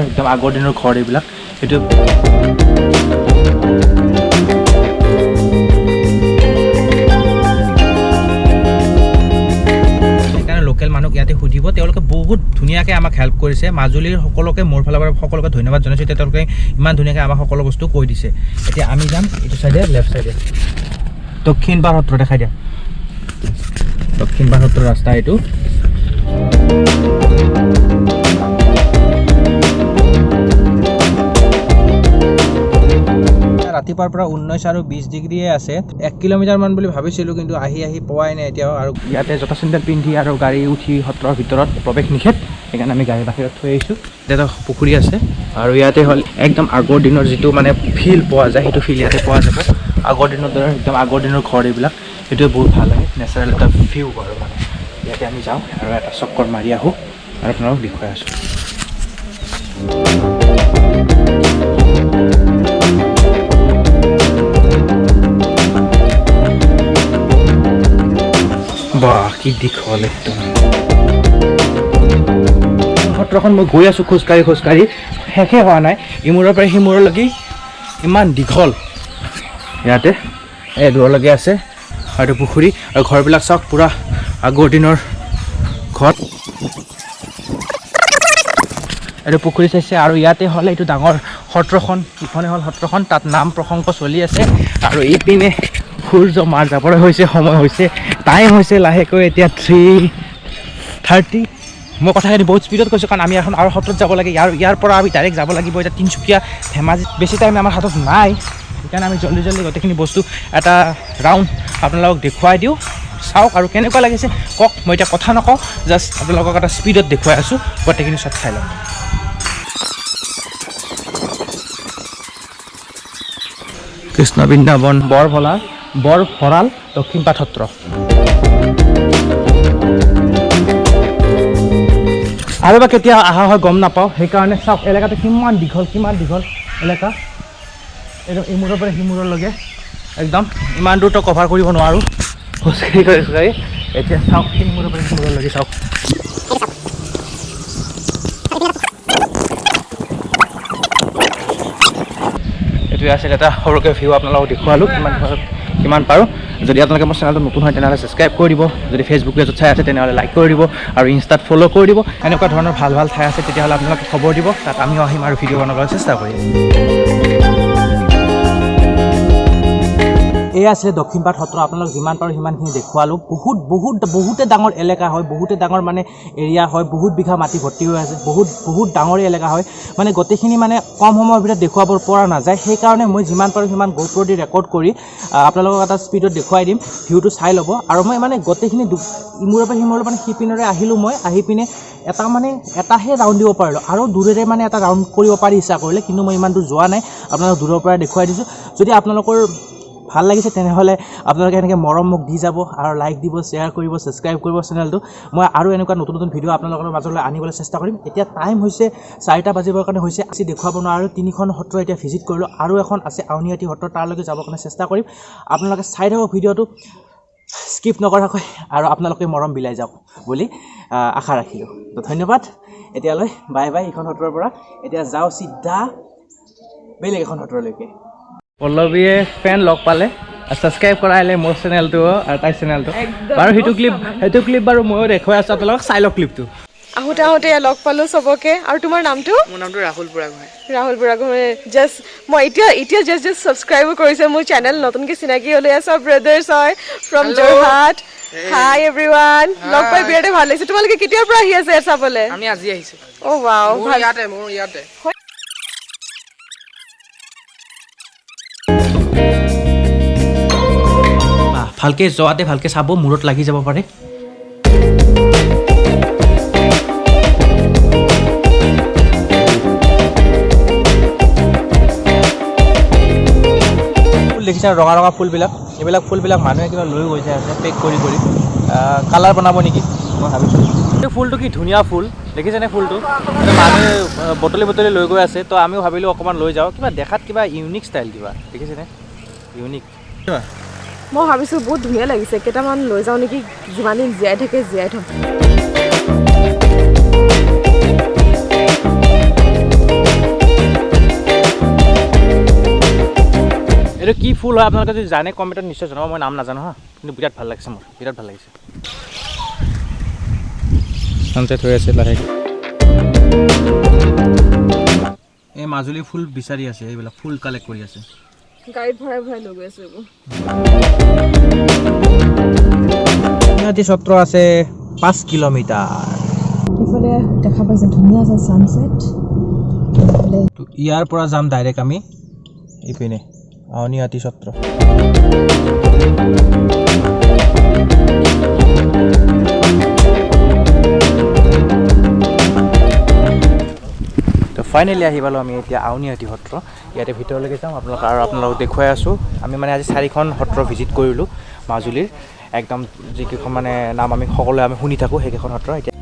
একদম আগৰ দিনৰ ঘৰ এইবিলাক এইটো লোকেল মানুহ ইয়াতে সুধিব তেওঁলোকে বহুত ধুনীয়াকৈ আমাক হেল্প কৰিছে মাজুলীৰ সকলোকে মোৰ ফালৰ পৰা সকলোকে ধন্যবাদ জনাইছোঁ এতিয়া তেওঁলোকে ইমান ধুনীয়াকৈ আমাক সকলো বস্তু কৈ দিছে এতিয়া আমি যাম এইটো চাইডে লেফ্ট চাইডে দক্ষিণ পাৰ সত্ৰ দেখাই দিয়া দক্ষিণ পাৰ সত্ৰৰ ৰাস্তা এইটো ৰাতিপুৱাৰ পৰা 19 আৰু 20 ডিগ্ৰীয়ে আছে 1 কিলোমিটাৰ মান বুলি ভাবিছিলোঁ কিন্তু আহি পোৱাই নাই এতিয়াও আৰু ইয়াতে জোতা চেণ্ডেল পিন্ধি আৰু গাড়ী উঠি সত্ৰৰ ভিতৰত প্ৰৱেশ নিষেধ সেইকাৰণে আমি গাড়ী বাহিৰত থৈ আহিছোঁ এটা পুখুৰী আছে আৰু ইয়াতে হ'ল একদম আগৰ দিনৰ যিটো মানে ফিল পোৱা যায় সেইটো ফিল ইয়াতে পোৱা যাব আগৰ দিনৰ দৰে একদম আগৰ দিনৰ ঘৰ এইবিলাক সেইটোৱে বহুত ভাল লাগে নেচাৰেল এটা ভিউ আৰু মানে ইয়াতে আমি যাওঁ আৰু এটা চক্কৰ মাৰি আহোঁ আৰু আপোনালোকক দেখুৱাই আছোঁ বাহ কি দীঘল একদম সত্ৰখন মই গৈ আছোঁ খোজকাঢ়ি শেষে হোৱা নাই ইমূৰৰ পৰা সিমূৰলৈকে ইমান দীঘল ইয়াতে দূৰলৈকে আছে আৰু পুখুৰী আৰু ঘৰবিলাক চাওক পূৰা আগৰ দিনৰ ঘৰ এইটো পুখুৰী চাইছে আৰু ইয়াতে হ'ল এইটো ডাঙৰ সত্ৰখন ইখনে হ'ল সত্ৰখন তাত নাম প্ৰসংগ চলি আছে আৰু ইপিনে সূৰ্য মাৰ যাবলৈ হৈছে সময় হৈছে টাইম হৈছে লাহেকৈ এতিয়া 3:30 মই কথাখিনি বহুত স্পীডত কৈছোঁ কাৰণ আমি এখন আৰু সত্ৰত যাব লাগে ইয়াৰ পৰা আমি ডাইৰেক্ট যাব লাগিব এতিয়া তিনিচুকীয়া ধেমাজি বেছি টাইম আমাৰ হাতত নাই সেইকাৰণে আমি জল্দি গোটেইখিনি বস্তু এটা ৰাউণ্ড আপোনালোকক দেখুৱাই দিওঁ চাওক আৰু কেনেকুৱা লাগিছে কওক মই এতিয়া কথা নকওঁ জাষ্ট আপোনালোকক এটা স্পীডত দেখুৱাই আছোঁ গোটেইখিনি চব চাই লওক কৃষ্ণ বৃন্দাবন বৰভঁৰাল দক্ষিণপাট সত্ৰ আৰু বা কেতিয়া অহা হয় গম নাপাওঁ সেইকাৰণে চাওক এলেকাটো কিমান দীঘল এলেকা একদম ইমূৰৰ পৰা সিমূৰলৈকে একদম ইমান দূৰতো কভাৰ কৰিব নোৱাৰোঁ খোজকাঢ়ি এতিয়া চাওক সিমূৰৰ পৰা সিমূৰলৈকে চাওক এইটোৱে আছিল এটা সৰুকৈ ভিউ আপোনালোকক দেখুৱালোঁ কিমান পাৰোঁ যদি আপোনালোকে মোৰ চেনেলটো নতুন হয় তেনেহ'লে ছাবস্ক্ৰাইব কৰি দিব যদি ফেচবুক পেজত চাই আছে তেনেহ'লে লাইক কৰি দিব আৰু ইনষ্টাত ফ'ল' কৰি দিব এনেকুৱা ধৰণৰ ভাল ঠাই আছে তেতিয়াহ'লে আপোনালোকে খবৰ দিব তাত আমিও আহিম আৰু ভিডিঅ' বনাবলৈ চেষ্টা কৰিম এয়া আছিলে দক্ষিণপাট সত্ৰ আপোনালোক যিমান পাৰোঁ সিমানখিনি দেখুৱালোঁ বহুতে ডাঙৰ এলেকা হয় বহুতে ডাঙৰ মানে এৰিয়া হয় বহুত বিঘা মাটি ভৰ্তি হৈ আছে বহুত ডাঙৰ এলেকা হয় মানে গোটেইখিনি মানে কম সময়ৰ ভিতৰত দেখুৱাব পৰা নাযায় সেইকাৰণে মই যিমান পাৰোঁ সিমান GoPro দি ৰেকৰ্ড কৰি আপোনালোকক এটা স্পীডত দেখুৱাই দিম ভিউটো চাই ল'ব আৰু মই মানে গোটেইখিনি ইমূৰৰ পৰা সিমূৰৰ মানে সিপিনৰে আহিলোঁ মই আহি পিনে এটাহে ৰাউণ্ড দিব পাৰিলোঁ আৰু দূৰেৰে মানে এটা ৰাউণ্ড কৰিব পাৰি ইচ্ছা কৰিলে কিন্তু মই ইমান দূৰ যোৱা নাই আপোনালোকক দূৰৰ পৰা দেখুৱাই দিছোঁ যদি আপোনালোকৰ ভাল লাগিছে তেনেহ'লে আপোনালোকে এনেকৈ মৰম মোক দি যাব আৰু লাইক দিব শ্বেয়াৰ কৰিব ছাবস্ক্ৰাইব কৰিব চেনেলটো মই আৰু এনেকুৱা নতুন ভিডিঅ' আপোনালোকৰ মাজলৈ আনিবলৈ চেষ্টা কৰিম এতিয়া টাইম হৈছে 4টা বাজিবৰ কাৰণে হৈছে আজি দেখুৱাব নোৱাৰোঁ 3খন সত্ৰ এতিয়া ভিজিট কৰিলোঁ আৰু এখন আছে আউনীআটী সত্ৰ তাৰলৈকে যাবৰ কাৰণে চেষ্টা কৰিম আপোনালোকে চাই থাকক ভিডিঅ'টো স্কিপ নকৰাকৈ আৰু আপোনালোকে মৰম বিলাই যাওক বুলি আশা ৰাখিলোঁ তো ধন্যবাদ এতিয়ালৈ বাই এইখন সত্ৰৰ পৰা এতিয়া যাওঁ চিধা বেলেগ এখন সত্ৰলৈকে পল্লৱীয়ে ফেন লগ পালে ছাবস্ক্ৰাইব কৰাইলে মোৰ চেনেলটো আৰু তাইৰ চেনেলটো বাৰু সেইটো ক্লিপ বাৰু ময়ো দেখুৱাই আছোঁ আপোনালোকক চাই লওক ক্লিপটো আহোঁতে লগ পালোঁ চবকে আৰু তোমাৰ নামটো মোৰ নামটো ৰাহুল বুঢ়াগোহাঁই জাষ্ট মই এতিয়া জাষ্ট ছাবস্ক্ৰাইব কৰিছে মোৰ চেনেল নতুনকৈ চিনাকি হ'লে চব ব্ৰাদাৰ্ছ হয় ফ্ৰম যোৰহাট হাই এভৰিৱান লগ পাই বিৰাটে ভাল লাগিছে তোমালোকে কেতিয়াৰ পৰা আহি আছে চাবলৈ আমি আজি আহিছোঁ অ' ৱাও মোৰ ইয়াতে ভালকৈ যোৱাতে ভালকৈ চাব মূৰত লাগি যাব পাৰে ফুল দেখিছে ৰঙা ফুলবিলাক এইবিলাক ফুলবিলাক মানুহে কিবা লৈ গৈছে আছে পেক কৰি কালাৰ বনাব নেকি মই ভাবিছোঁ এই ফুলটো কি ধুনীয়া ফুল দেখিছেনে ফুলটো মানুহে বটলি লৈ গৈ আছে তো আমিও ভাবিলোঁ অকণমান লৈ যাওঁ কিবা দেখাত কিবা ইউনিক ষ্টাইল কিবা দেখিছেনে ইউনিক মই ভাবিছোঁ বহুত ধুনীয়া লাগিছে কেইটামান লৈ যাওঁ নেকি যিমান দিন জীয়াই থাকে জীয়াই থ'ম এইটো কি ফুল হয় আপোনালোকে যদি জানে কমেণ্টত নিশ্চয় জনাব মই নাম নাজানো হা কিন্তু বিৰাট ভাল লাগিছে মোৰ বিৰাট ভাল লাগিছে ছানছেট হৈ আছে লাহেকৈ এই মাজুলী ফুল বিচাৰি আছে এইবিলাক ফুল কালেক্ট কৰি আছে গাড়ীত ভৰাই ভৰাই লৈ গৈ আছো এইবোৰ আউনীআটী সত্ৰ আছে 5 কিলোমিটাৰ ইফালে দেখা পাইছে ধুনীয়া আছে ছানছেট তো ইয়াৰ পৰা যাম ডাইৰেক্ট আমি ইপিনে আউনীআটী সত্ৰ তো ফাইনেলি আহি পালোঁ আমি এতিয়া আউনীআটী সত্ৰ ইয়াতে ভিতৰলৈকে যাম আপোনালোকক দেখুৱাই আছোঁ আমি মানে আজি 4খন সত্ৰ ভিজিট কৰিলোঁ মাজুলীৰ একদম যিকেইখন মানে নাম আমি সকলোৱে আমি শুনি থাকোঁ সেইকেইখন সত্ৰ এতিয়া